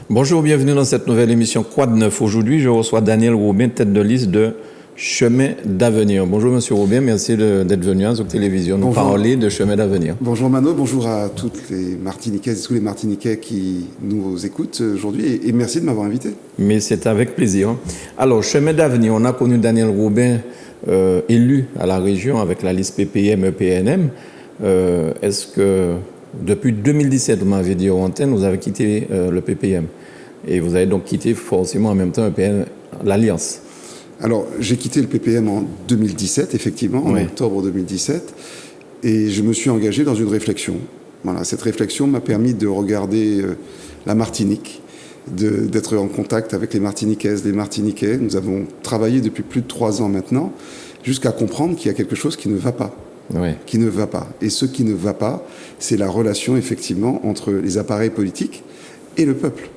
Bonjour, bienvenue dans cette nouvelle émission Quoi de neuf. Aujourd'hui, je reçois Daniel Robin, tête de liste de Chemin d'avenir. Bonjour Monsieur Robin, merci d'être venu à Zouk Télévision nous parler de Chemin d'avenir. Bonjour Mano, bonjour à toutes les Martiniquaises et tous les Martiniquais qui nous écoutent aujourd'hui et merci de m'avoir invité. Mais c'est avec plaisir. Alors, Chemin d'avenir, on a connu Daniel Robin élu à la région avec la liste PPM, EPNM. Est-ce que depuis 2017, vous m'avez dit en antenne, vous avez quitté le PPM et vous avez donc quitté forcément en même temps l'Alliance? Alors, j'ai quitté le PPM en 2017, effectivement, en octobre 2017, et je me suis engagé dans une réflexion. Voilà, cette réflexion m'a permis de regarder la Martinique, d'être en contact avec les Martiniquaises, les Martiniquais. Nous avons travaillé depuis plus de 3 ans maintenant, jusqu'à comprendre qu'il y a quelque chose qui ne va pas. Qui ne va pas. Et ce qui ne va pas, c'est la relation, effectivement, entre les appareils politiques et le peuple.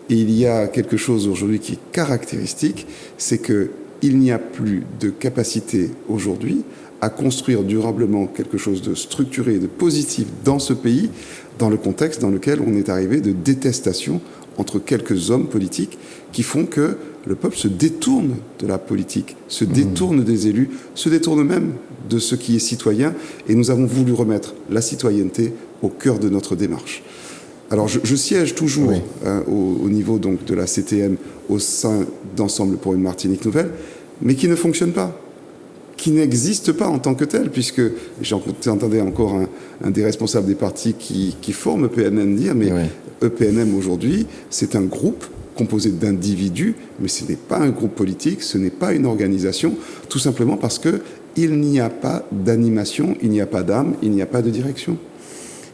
Et il y a quelque chose aujourd'hui qui est caractéristique, c'est qu'il n'y a plus de capacité aujourd'hui à construire durablement quelque chose de structuré et de positif dans ce pays, dans le contexte dans lequel on est arrivé de détestation entre quelques hommes politiques qui font que le peuple se détourne de la politique, se détourne des élus, se détourne même de ce qui est citoyen. Et nous avons voulu remettre la citoyenneté au cœur de notre démarche. Alors, je siège toujours au niveau donc de la CTM au sein d'Ensemble pour une Martinique nouvelle, mais qui ne fonctionne pas, qui n'existe pas en tant que tel, puisque j'entendais encore un des responsables des partis qui forment EPNM dire, mais EPNM aujourd'hui, c'est un groupe composé d'individus, mais ce n'est pas un groupe politique, ce n'est pas une organisation, tout simplement parce qu'il n'y a pas d'animation, il n'y a pas d'âme, il n'y a pas de direction.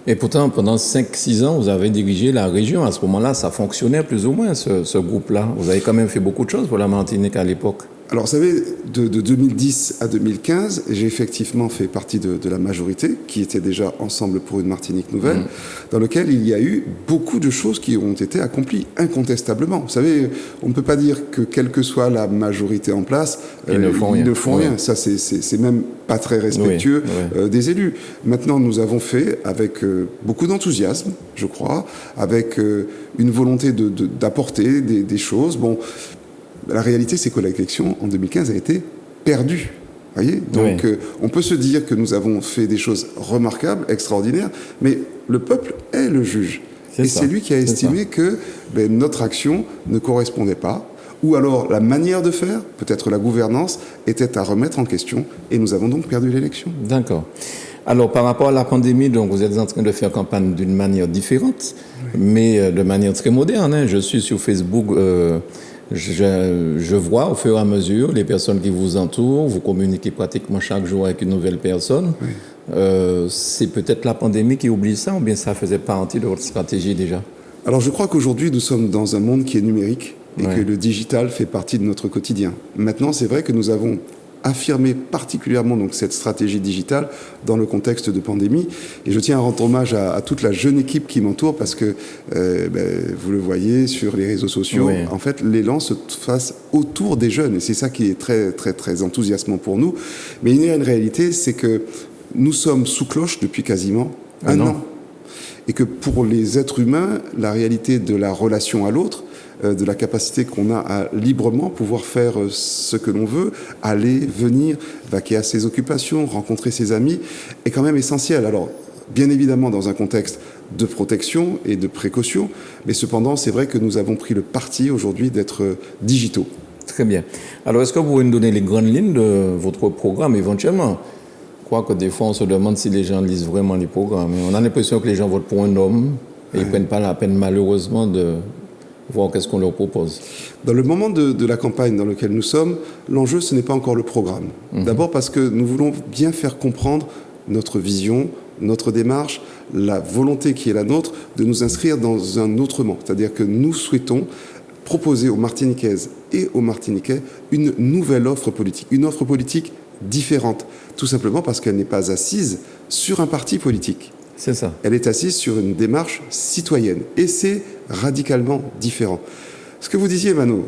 Et pourtant, pendant 5-6 ans, vous avez dirigé la région. À ce moment-là, ça fonctionnait plus ou moins, ce groupe-là. Vous avez quand même fait beaucoup de choses pour la Martinique à l'époque. Alors, vous savez, de 2010 à 2015, j'ai effectivement fait partie de la majorité, qui était déjà Ensemble pour une Martinique nouvelle, dans lequel il y a eu beaucoup de choses qui ont été accomplies, incontestablement. Vous savez, on ne peut pas dire que quelle que soit la majorité en place, ils ne font rien. Ça, c'est même pas très respectueux des élus. Maintenant, nous avons fait avec beaucoup d'enthousiasme, je crois, avec une volonté d'apporter des choses. Bon, la réalité, c'est que l'élection en 2015 a été perdue. Voyez, donc, on peut se dire que nous avons fait des choses remarquables, extraordinaires, mais le peuple est le juge. C'est lui qui a estimé que notre action ne correspondait pas, ou alors la manière de faire, peut-être la gouvernance, était à remettre en question, et nous avons donc perdu l'élection. D'accord. Alors, par rapport à la pandémie, donc, vous êtes en train de faire campagne d'une manière différente, mais de manière très moderne. Hein. Je suis sur Facebook... Je vois au fur et à mesure les personnes qui vous entourent, vous communiquez pratiquement chaque jour avec une nouvelle personne. C'est peut-être la pandémie qui oublie ça ou bien ça faisait partie de votre stratégie déjà? Alors je crois qu'aujourd'hui nous sommes dans un monde qui est numérique et que le digital fait partie de notre quotidien. Maintenant, c'est vrai que nous avons affirmer particulièrement donc cette stratégie digitale dans le contexte de pandémie. Et je tiens à rendre hommage à toute la jeune équipe qui m'entoure parce que, vous le voyez sur les réseaux sociaux, en fait, l'élan se fasse autour des jeunes. Et c'est ça qui est très, très, très enthousiasmant pour nous. Mais il y a une réalité, c'est que nous sommes sous cloche depuis quasiment un an. Et que pour les êtres humains, la réalité de la relation à l'autre, de la capacité qu'on a à librement pouvoir faire ce que l'on veut, aller, venir, vaquer à ses occupations, rencontrer ses amis, est quand même essentiel. Alors, bien évidemment, dans un contexte de protection et de précaution, mais cependant, c'est vrai que nous avons pris le parti aujourd'hui d'être digitaux. Très bien. Alors, est-ce que vous pouvez nous donner les grandes lignes de votre programme éventuellement? Je crois que des fois, on se demande si les gens lisent vraiment les programmes. On a l'impression que les gens votent pour un homme et ils ne prennent pas la peine, malheureusement, de voir qu'est-ce qu'on leur propose. Dans le moment de la campagne dans lequel nous sommes, l'enjeu, ce n'est pas encore le programme. D'abord parce que nous voulons bien faire comprendre notre vision, notre démarche, la volonté qui est la nôtre de nous inscrire dans un autrement. C'est-à-dire que nous souhaitons proposer aux Martiniquaises et aux Martiniquais une nouvelle offre politique, une offre politique différente, tout simplement parce qu'elle n'est pas assise sur un parti politique. C'est ça. Elle est assise sur une démarche citoyenne. Et c'est radicalement différent. Ce que vous disiez, Mano,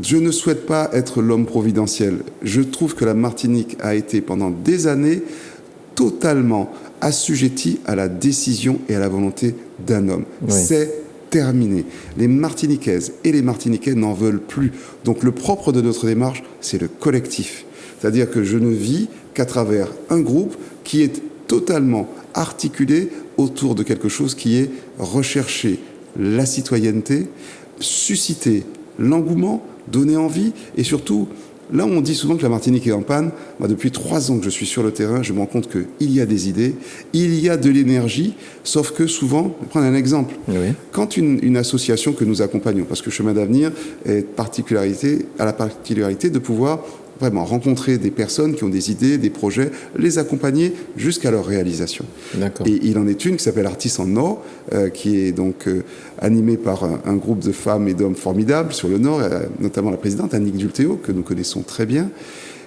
je ne souhaite pas être l'homme providentiel. Je trouve que la Martinique a été pendant des années totalement assujettie à la décision et à la volonté d'un homme. C'est terminé. Les Martiniquaises et les Martiniquais n'en veulent plus. Donc le propre de notre démarche, c'est le collectif. C'est-à-dire que je ne vis qu'à travers un groupe qui est totalement articulé autour de quelque chose qui est rechercher la citoyenneté, susciter l'engouement, donner envie et surtout, là où on dit souvent que la Martinique est en panne, moi depuis 3 ans que je suis sur le terrain, je me rends compte qu'il y a des idées, il y a de l'énergie, sauf que souvent, je vais prendre un exemple, oui. Quand une association que nous accompagnons, parce que Chemin d'Avenir a la particularité de pouvoir vraiment rencontrer des personnes qui ont des idées, des projets, les accompagner jusqu'à leur réalisation. D'accord. Et il en est une qui s'appelle Artistes en Or, qui est donc animée par un groupe de femmes et d'hommes formidables sur le Nord, notamment la présidente Annick Dulthéo, que nous connaissons très bien,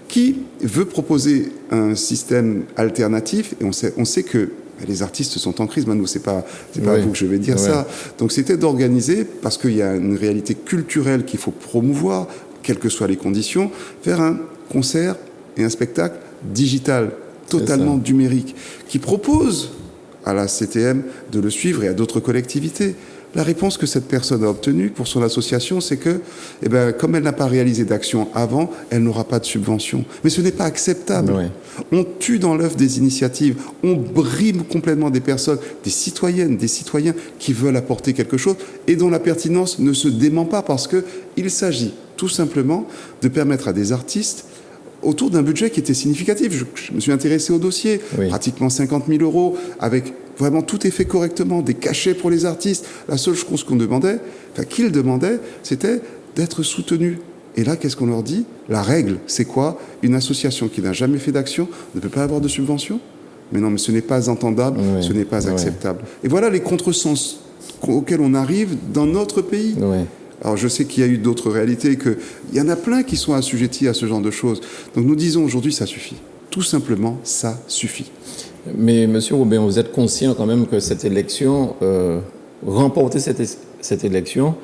qui veut proposer un système alternatif. Et on sait que les artistes sont en crise. Maintenant, c'est pas à vous que je vais dire ça. Donc, c'était d'organiser, parce qu'il y a une réalité culturelle qu'il faut promouvoir, quelles que soient les conditions, faire un concert et un spectacle digital, totalement numérique, qui propose à la CTM de le suivre et à d'autres collectivités. La réponse que cette personne a obtenue pour son association, c'est que, comme elle n'a pas réalisé d'action avant, elle n'aura pas de subvention. Mais ce n'est pas acceptable. Oui. On tue dans l'œuf des initiatives, on brime complètement des personnes, des citoyennes, des citoyens qui veulent apporter quelque chose et dont la pertinence ne se dément pas parce qu'il s'agit tout simplement de permettre à des artistes, autour d'un budget qui était significatif. Je me suis intéressé au dossier, pratiquement 50 000 €, avec vraiment tout est fait correctement, des cachets pour les artistes. La seule chose qu'ils demandaient, c'était d'être soutenus. Et là, qu'est-ce qu'on leur dit ? La règle, c'est quoi ? Une association qui n'a jamais fait d'action ne peut pas avoir de subvention ? Mais non, mais ce n'est pas entendable, ce n'est pas acceptable. Et voilà les contresens auxquels on arrive dans notre pays. Alors je sais qu'il y a eu d'autres réalités, qu'il y en a plein qui sont assujettis à ce genre de choses. Donc nous disons aujourd'hui, ça suffit. Tout simplement, ça suffit. Mais Monsieur Robin, vous êtes conscient quand même que cette élection, remporter cette élection,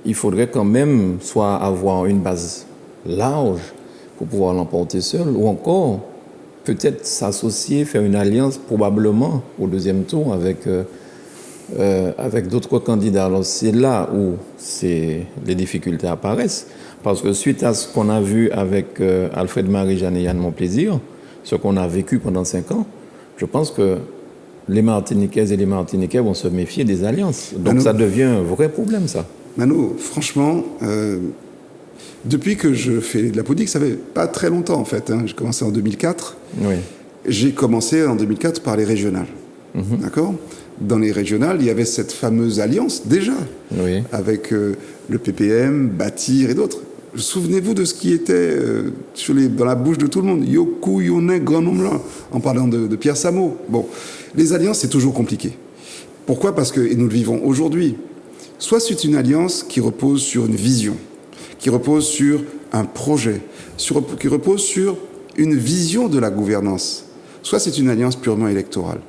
il faudrait quand même soit avoir une base large pour pouvoir l'emporter seul, ou encore peut-être s'associer, faire une alliance probablement au deuxième tour avec d'autres candidats. Alors c'est là où les difficultés apparaissent, parce que suite à ce qu'on a vu avec Alfred Marie-Jeanne et Yann Monplaisir, ce qu'on a vécu pendant 5 ans, je pense que les Martiniquaises et les Martiniquais vont se méfier des alliances. Donc ça devient un vrai problème, ça. Manu, franchement, depuis que je fais de la politique, ça fait pas très longtemps en fait. J'ai commencé en 2004. J'ai commencé en 2004 par les régionales. D'accord ? Dans les régionales, il y avait cette fameuse alliance déjà, avec le PPM, Bâtir et d'autres. Souvenez-vous de ce qui était dans la bouche de tout le monde. Yoku, Yoné, Grand Nombre, en parlant de Pierre Samo. Bon, les alliances, c'est toujours compliqué. Pourquoi ? Parce que, et nous le vivons aujourd'hui, soit c'est une alliance qui repose sur une vision, qui repose sur un projet, qui repose sur une vision de la gouvernance, soit c'est une alliance purement électorale.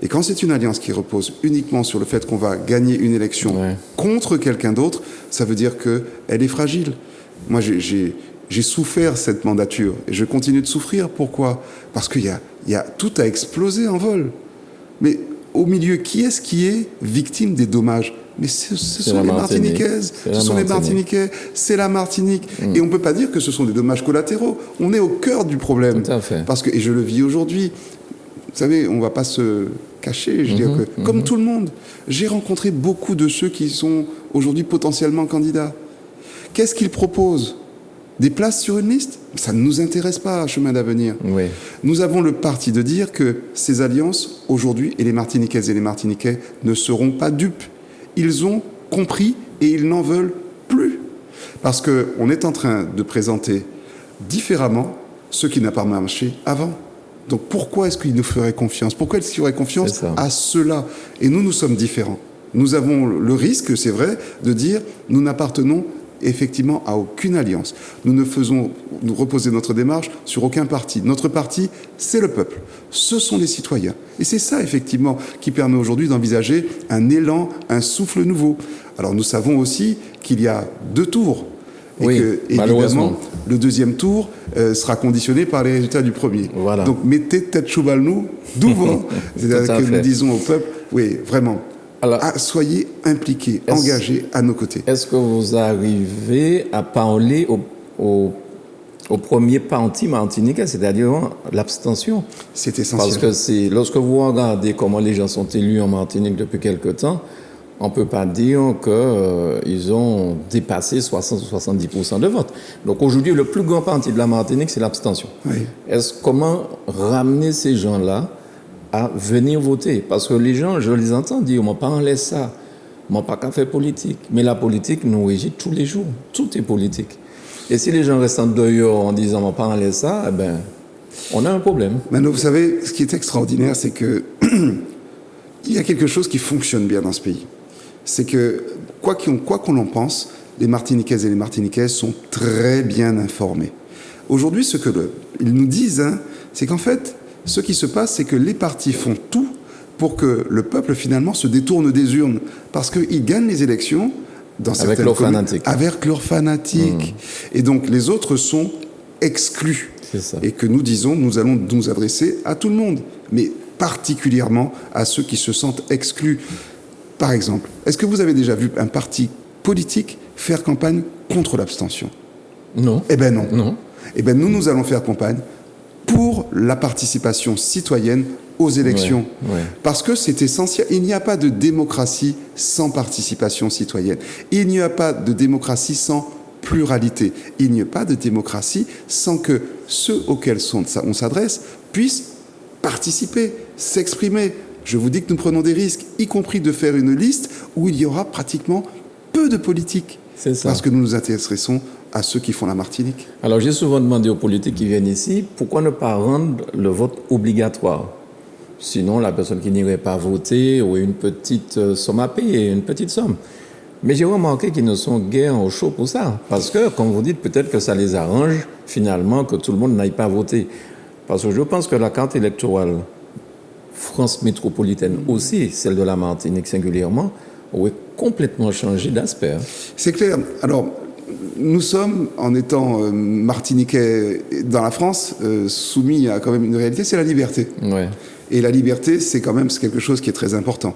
Et quand c'est une alliance qui repose uniquement sur le fait qu'on va gagner une élection contre quelqu'un d'autre, ça veut dire qu'elle est fragile. Moi, j'ai souffert cette mandature et je continue de souffrir. Pourquoi ? Parce qu'il y a tout a explosé en vol. Mais au milieu, qui est victime des dommages ? Mais ce sont les Martiniquaises, ce sont les Martiniquais, c'est la Martinique. Et on ne peut pas dire que ce sont des dommages collatéraux. On est au cœur du problème. Tout à fait. Parce que, et je le vis aujourd'hui, vous savez, on ne va pas se cacher. Je veux dire que, comme tout le monde, j'ai rencontré beaucoup de ceux qui sont aujourd'hui potentiellement candidats. Qu'est-ce qu'ils proposent ? Des places sur une liste ? Ça ne nous intéresse pas à Chemin d'Avenir. Nous avons le parti de dire que ces alliances, aujourd'hui, et les Martiniquaises et les Martiniquais ne seront pas dupes. Ils ont compris et ils n'en veulent plus. Parce qu'on est en train de présenter différemment ce qui n'a pas marché avant. Donc pourquoi est-ce qu'ils nous feraient confiance ? Pourquoi est-ce qu'ils auraient confiance à ceux-là ? Et nous sommes différents. Nous avons le risque, c'est vrai, de dire nous n'appartenons effectivement à aucune alliance. Nous reposer notre démarche sur aucun parti. Notre parti, c'est le peuple. Ce sont les citoyens. Et c'est ça, effectivement, qui permet aujourd'hui d'envisager un élan, un souffle nouveau. Alors, nous savons aussi qu'il y a 2 tours. Et que, évidemment, le deuxième tour sera conditionné par les résultats du premier. Donc, mettez tête choubalnou, d'où vent. C'est-à-dire que nous disons au peuple, oui, vraiment, Alors, soyez impliqués, engagés à nos côtés. Est-ce que vous arrivez à parler au premier parti martiniquais, c'est-à-dire l'abstention? C'est essentiel. Parce que lorsque vous regardez comment les gens sont élus en Martinique depuis quelque temps, on ne peut pas dire qu'ils ont dépassé 60 ou 70% de vote. Donc aujourd'hui, le plus grand parti de la Martinique, c'est l'abstention. Oui. Comment ramener ces gens-là à venir voter? Parce que les gens, je les entends dire, on m'a pas enlevé ça, on m'a pas qu'à faire politique. Mais la politique nous régit tous les jours. Tout est politique. Et si les gens restent en dehors en disant on m'a pas enlevé ça, eh ben, on a un problème. Maintenant, vous savez, ce qui est extraordinaire, c'est que il y a quelque chose qui fonctionne bien dans ce pays. C'est que, quoi qu'on en pense, les Martiniquaises et les Martiniquais sont très bien informés. Aujourd'hui, ce qu'ils nous disent, c'est qu'en fait, ce qui se passe, c'est que les partis font tout pour que le peuple, finalement, se détourne des urnes. Parce qu'ils gagnent les élections dans certaines communes avec leurs fanatiques. Et donc, les autres sont exclus. C'est ça. Et que nous disons, nous allons nous adresser à tout le monde, mais particulièrement à ceux qui se sentent exclus. Par exemple, est-ce que vous avez déjà vu un parti politique faire campagne contre l'abstention? Non. Eh bien non. Non. Eh bien nous allons faire campagne pour la participation citoyenne aux élections. Ouais. Parce que c'est essentiel. Il n'y a pas de démocratie sans participation citoyenne. Il n'y a pas de démocratie sans pluralité. Il n'y a pas de démocratie sans que ceux auxquels on s'adresse puissent participer, s'exprimer. Je vous dis que nous prenons des risques, y compris de faire une liste où il y aura pratiquement peu de politique. C'est ça. Parce que nous nous intéressons à ceux qui font la Martinique. Alors j'ai souvent demandé aux politiques qui viennent ici, pourquoi ne pas rendre le vote obligatoire? Sinon, la personne qui n'irait pas voter aurait une petite somme à payer, une petite somme. Mais j'ai remarqué qu'ils ne sont guère au chaud pour ça. Parce que, comme vous dites, peut-être que ça les arrange finalement que tout le monde n'aille pas voter. Parce que je pense que la carte électorale France métropolitaine aussi, celle de la Martinique singulièrement, aurait complètement changé d'aspect. C'est clair. Alors, nous sommes, en étant martiniquais dans la France, soumis à quand même une réalité, c'est la liberté. Ouais. Et la liberté, c'est quand même quelque chose qui est très important.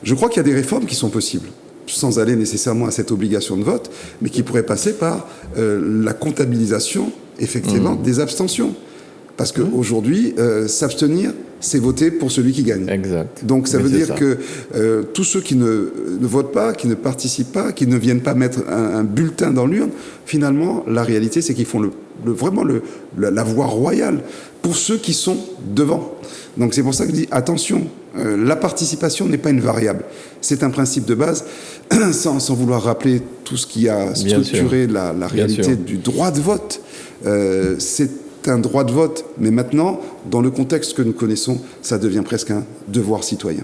Je crois qu'il y a des réformes qui sont possibles, sans aller nécessairement à cette obligation de vote, mais qui pourraient passer par la comptabilisation, effectivement, des abstentions. Parce qu'aujourd'hui, s'abstenir, c'est voter pour celui qui gagne. Exact. Donc ça veut dire que tous ceux qui ne votent pas, qui ne participent pas, qui ne viennent pas mettre un bulletin dans l'urne, finalement, la réalité, c'est qu'ils font vraiment la voie royale pour ceux qui sont devant. Donc c'est pour ça que je dis, attention, la participation n'est pas une variable. C'est un principe de base, sans vouloir rappeler tout ce qui a structuré la réalité du droit de vote. C'est un droit de vote, mais maintenant, dans le contexte que nous connaissons, ça devient presque un devoir citoyen.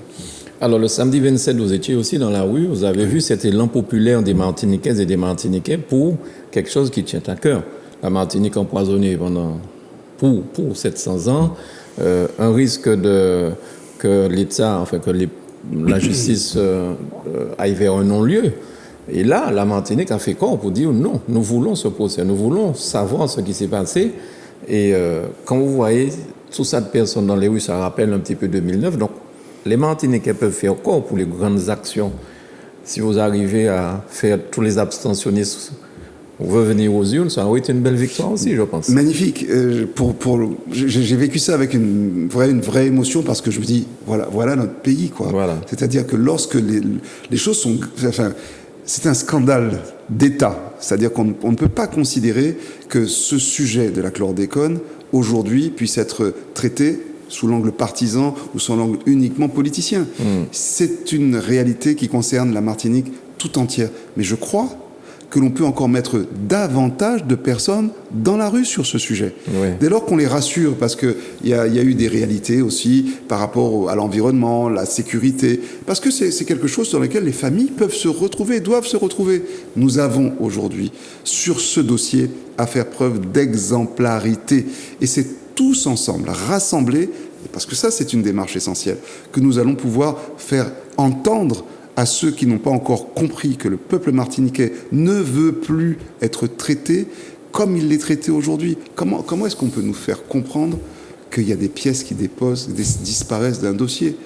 Alors, le samedi 27, vous étiez aussi dans la rue, vous avez vu cet élan populaire des Martiniquaises et des Martiniquais pour quelque chose qui tient à cœur. La Martinique empoisonnée pour 700 ans, un risque que l'État, enfin que la justice aille vers un non-lieu. Et là, la Martinique a fait corps pour dire non, nous voulons ce procès, nous voulons savoir ce qui s'est passé. Et quand vous voyez tout ça de personnes dans les rues, ça rappelle un petit peu 2009. Donc, les Martiniquais peuvent faire corps pour les grandes actions. Si vous arrivez à faire tous les abstentionnistes revenir aux urnes, ça aurait été une belle victoire aussi, je pense. Magnifique. J'ai vécu ça avec une vraie émotion parce que je me dis, voilà notre pays, quoi. Voilà. C'est-à-dire que lorsque les choses sont... Enfin, c'est un scandale d'État. C'est-à-dire qu'on ne peut pas considérer que ce sujet de la chlordécone, aujourd'hui, puisse être traité sous l'angle partisan ou sous l'angle uniquement politicien. C'est une réalité qui concerne la Martinique tout entière. Mais je crois que l'on peut encore mettre davantage de personnes dans la rue sur ce sujet. Oui. Dès lors qu'on les rassure, parce qu'il y a eu des réalités aussi par rapport à l'environnement, la sécurité, parce que c'est quelque chose dans lequel les familles peuvent se retrouver, doivent se retrouver. Nous avons aujourd'hui, sur ce dossier, à faire preuve d'exemplarité. Et c'est tous ensemble, rassemblés, parce que ça, c'est une démarche essentielle, que nous allons pouvoir faire entendre à ceux qui n'ont pas encore compris que le peuple martiniquais ne veut plus être traité comme il l'est traité aujourd'hui. Comment est-ce qu'on peut nous faire comprendre qu'il y a des pièces qui disparaissent d'un dossier ?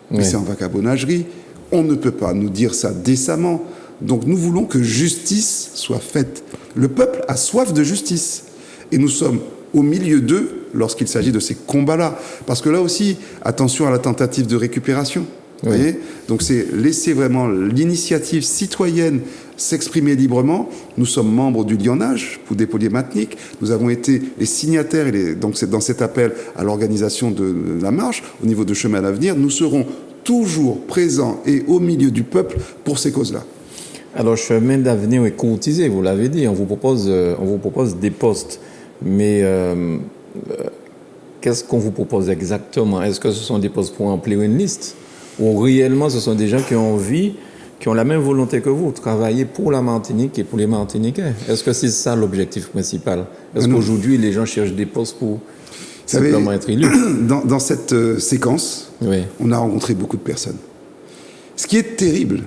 Mais c'est en vagabondagerie, On ne peut pas nous dire ça décemment. Donc nous voulons que justice soit faite. Le peuple a soif de justice. Et nous sommes au milieu d'eux lorsqu'il s'agit de ces combats-là. Parce que là aussi, attention à la tentative de récupération. Vous voyez ? Donc c'est laisser vraiment l'initiative citoyenne s'exprimer librement. Nous sommes membres du Lionnage, Poudé-Polier-Matinique. Nous avons été les signataires, donc c'est dans cet appel à l'organisation de la marche, au niveau de Chemin d'Avenir. Nous serons toujours présents et au milieu du peuple pour ces causes-là. Alors, Chemin d'Avenir est courtisé, vous l'avez dit. On vous propose des postes. Mais qu'est-ce qu'on vous propose exactement? Est-ce que ce sont des postes pour remplir une liste? Ou réellement, ce sont des gens qui ont envie, qui ont la même volonté que vous, travailler pour la Martinique et pour les Martiniquais? Est-ce que c'est ça l'objectif principal? Est-ce qu'aujourd'hui, les gens cherchent des postes pour simplement être élus? Dans cette séquence, on a rencontré beaucoup de personnes. Ce qui est terrible,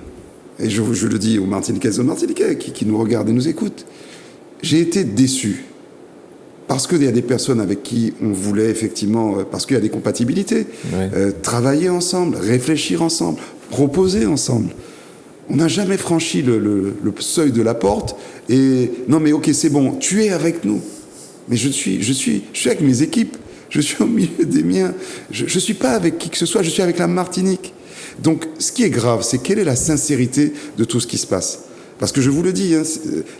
et je le dis aux Martiniquaises et aux Martiniquais qui nous regardent et nous écoutent, j'ai été déçu. Parce qu'il y a des personnes avec qui on voulait effectivement, parce qu'il y a des compatibilités, travailler ensemble, réfléchir ensemble, proposer ensemble. On n'a jamais franchi le seuil de la porte et non mais ok c'est bon, tu es avec nous. Mais je suis avec mes équipes, je suis au milieu des miens, je suis pas avec qui que ce soit, je suis avec la Martinique. Donc ce qui est grave, c'est quelle est la sincérité de tout ce qui se passe. Parce que je vous le dis, hein,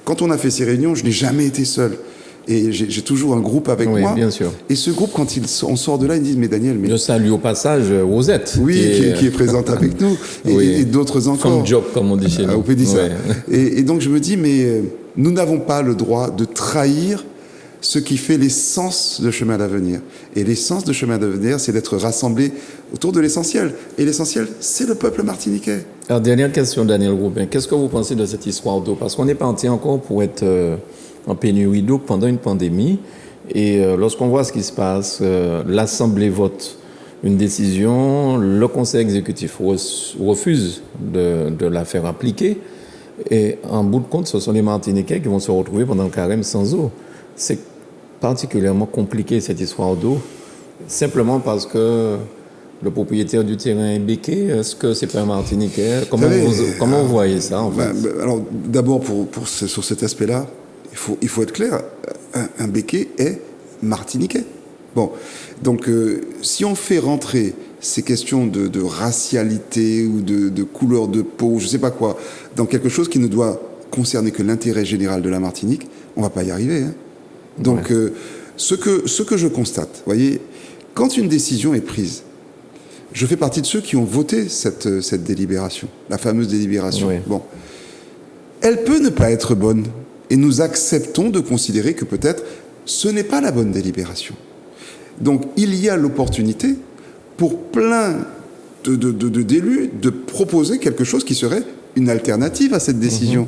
quand on a fait ces réunions, je n'ai jamais été seul. Et j'ai toujours un groupe avec moi. Bien sûr. Et ce groupe, quand on sort de là, ils disent, mais Daniel... Je salue au passage Rosette. Oui, qui est présente avec nous. Et d'autres encore. Comme job, comme on dit chez nous. On peut dire ça. Et donc je me dis, mais nous n'avons pas le droit de trahir ce qui fait l'essence de Chemin d'Avenir. Et l'essence de Chemin d'Avenir, c'est d'être rassemblés autour de l'essentiel. Et l'essentiel, c'est le peuple martiniquais. Alors, dernière question, Daniel Robin. Qu'est-ce que vous pensez de cette histoire d'eau? Parce qu'on n'est pas entier encore pour être... en pénurie d'eau pendant une pandémie. Et lorsqu'on voit ce qui se passe, l'Assemblée vote une décision, le Conseil exécutif refuse de la faire appliquer. Et en bout de compte, ce sont les Martiniquais qui vont se retrouver pendant le carême sans eau. C'est particulièrement compliqué cette histoire d'eau, simplement parce que le propriétaire du terrain est béqué. Est-ce que c'est pas un Martiniquais? Comment vous voyez ça en fait? Alors d'abord, sur cet aspect-là, il faut être clair, un béquet est martiniquais. Bon, donc si on fait rentrer ces questions de racialité ou de couleur de peau, je ne sais pas quoi, dans quelque chose qui ne doit concerner que l'intérêt général de la Martinique, on ne va pas y arriver. Hein. Donc ce que je constate, vous voyez, quand une décision est prise, je fais partie de ceux qui ont voté cette délibération, la fameuse délibération. Bon, elle peut ne pas être bonne. Et nous acceptons de considérer que peut-être ce n'est pas la bonne délibération. Donc il y a l'opportunité pour plein d'élus de proposer quelque chose qui serait une alternative à cette décision.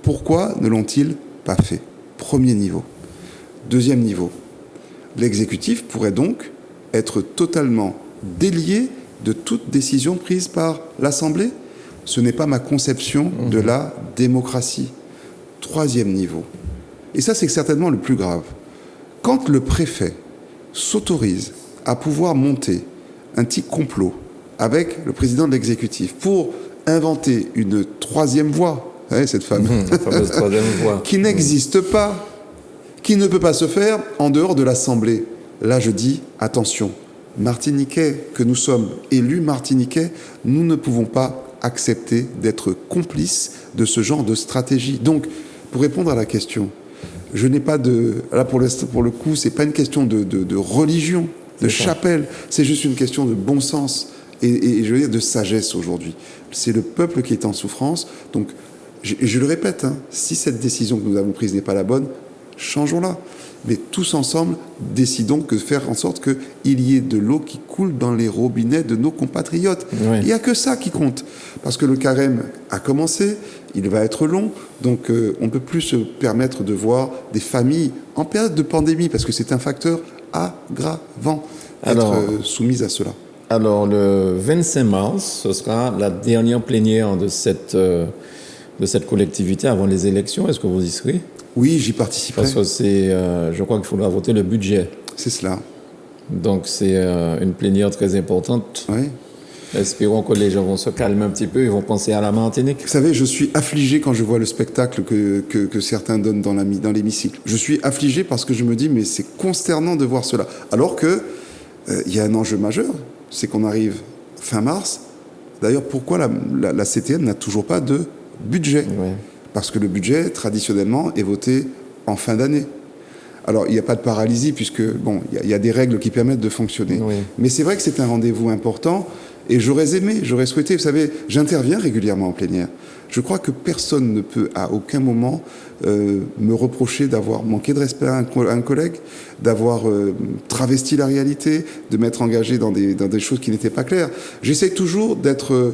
Pourquoi ne l'ont-ils pas fait? Premier niveau. Deuxième niveau. L'exécutif pourrait donc être totalement délié de toute décision prise par l'Assemblée. Ce n'est pas ma conception de la démocratie. Troisième niveau. Et ça, c'est certainement le plus grave. Quand le préfet s'autorise à pouvoir monter un petit complot avec le président de l'exécutif pour inventer une troisième voie, cette fameuse troisième voie, qui n'existe pas, qui ne peut pas se faire en dehors de l'Assemblée. Là, je dis, attention, Martiniquais, que nous sommes élus Martiniquais, nous ne pouvons pas accepter d'être complices de ce genre de stratégie. Donc, pour répondre à la question, je n'ai pas de... Là, pour le coup, c'est pas une question de religion, de chapelle. C'est juste une question de bon sens et je veux dire de sagesse aujourd'hui. C'est le peuple qui est en souffrance. Donc, je le répète, hein, si cette décision que nous avons prise n'est pas la bonne, changeons-la. Mais tous ensemble, décidons de faire en sorte qu'il y ait de l'eau qui coule dans les robinets de nos compatriotes. Il n'y a que ça qui compte. Parce que le carême a commencé, il va être long, donc on ne peut plus se permettre de voir des familles en période de pandémie, parce que c'est un facteur aggravant d'être soumises à cela. Alors, le 25 mars, ce sera la dernière plénière de cette collectivité avant les élections. Est-ce que vous y serez? Oui, j'y participerai. Parce que je crois qu'il faudra voter le budget. C'est cela. Donc, c'est une plénière très importante. Oui. Espérons que les gens vont se calmer un petit peu, ils vont penser à la Martinique. Vous savez, je suis affligé quand je vois le spectacle que certains donnent dans l'hémicycle. Je suis affligé parce que je me dis, mais c'est consternant de voir cela. Alors que il y a un enjeu majeur, c'est qu'on arrive fin mars. D'ailleurs, pourquoi la CTN n'a toujours pas de budget? Ouais. Parce que le budget, traditionnellement, est voté en fin d'année. Alors, il n'y a pas de paralysie, puisque, bon, il y a des règles qui permettent de fonctionner. Oui. Mais c'est vrai que c'est un rendez-vous important, et j'aurais souhaité, vous savez, j'interviens régulièrement en plénière. Je crois que personne ne peut, à aucun moment, me reprocher d'avoir manqué de respect à un collègue, d'avoir travesti la réalité, de m'être engagé dans des choses qui n'étaient pas claires. J'essaie toujours d'être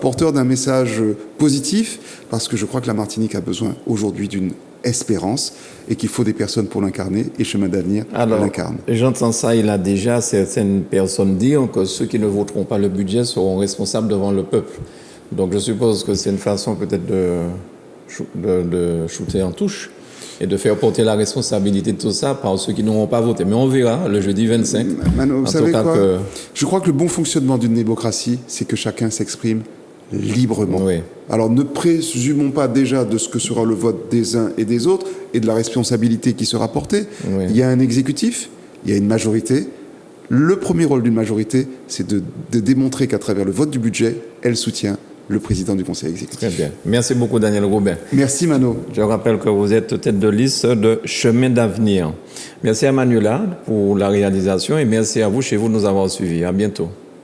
porteur d'un message positif, parce que je crois que la Martinique a besoin aujourd'hui d'une espérance et qu'il faut des personnes pour l'incarner, et Chemin d'avenir l'incarne. J'entends ça, il a déjà certaines personnes dire que ceux qui ne voteront pas le budget seront responsables devant le peuple. Donc je suppose que c'est une façon peut-être de shooter en touche et de faire porter la responsabilité de tout ça par ceux qui n'auront pas voté. Mais on verra le jeudi 25. Mano, vous savez quoi ? Je crois que le bon fonctionnement d'une démocratie, c'est que chacun s'exprime librement. Oui. Alors ne présumons pas déjà de ce que sera le vote des uns et des autres et de la responsabilité qui sera portée. Oui. Il y a un exécutif, il y a une majorité. Le premier rôle d'une majorité, c'est de démontrer qu'à travers le vote du budget, elle soutient le président du conseil exécutif. Très bien. Merci beaucoup, Daniel Robin. Merci, Mano. Je rappelle que vous êtes tête de liste de Chemin d'avenir. Merci à Manuela pour la réalisation et merci à vous chez vous de nous avoir suivis. À bientôt.